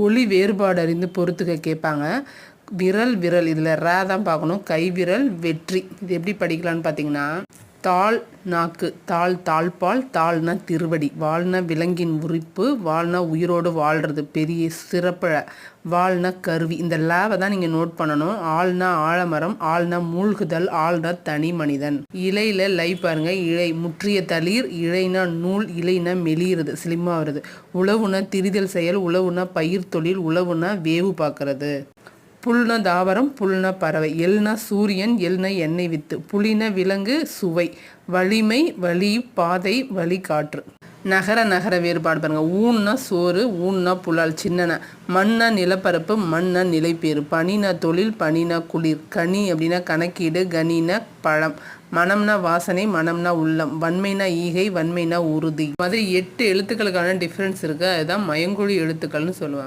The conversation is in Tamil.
ஒலி வேறுபாடு அறிந்து பொறுத்துக்க கேட்பாங்க. விரல் விரல் இதில் ரா தான் பார்க்கணும். கைவிரல் வெற்றி. இது எப்படி படிக்கலான்னு பார்த்தீங்கன்னா, தாள் நாக்கு, தாள் தாழ்பால், தாள்னா திருவடி, வாழ்னா விலங்கின் உறுப்பு, வாழ்னா உயிரோடு வாழ்கிறது பெரிய சிறப்பழ, வாழ்னா கருவி. இந்த லாவை தான் நீங்கள் நோட் பண்ணணும். ஆள்னா ஆழமரம், ஆள்னா மூழ்குதல், ஆள்னா தனி மனிதன். இலையில் லை பாருங்க. இழை முற்றிய தளிர், இழைனா நூல், இலைனா மெலிகிறது ஸ்லிம்மாக வருது. உழவுனா திரிதல் செயல், உழவுனா பயிர் தொழில், உழவுனா வேவு பார்க்கறது. புல்னா தாவரம், புல்னா பறவை. எல்னா சூரியன், எல்னா எண்ணெய் வித்து. புலினா விலங்கு சுவை. வலிமை வலி பாதை வழி காற்று. நகர நகர வேறுபாடு பாருங்க. ஊன்னா சோறு, ஊன்னா புலால் சின்னன. மண்ணா நிலப்பரப்பு, மண்ணா நிலைப்பேறு. பனினா தொழில், பனினா குளிர். கனி அப்படின்னா கணக்கீடு, கனினா பழம். மனம்னா வாசனை, மனம்னா உள்ளம். வன்மைனா ஈகை, வன்மைனா உறுதி. மாதிரி 8 எழுத்துக்களுக்கான டிஃப்ரென்ஸ் இருக்குது. அதுதான் மயங்கொழி எழுத்துக்கள்னு சொல்லுவாங்க.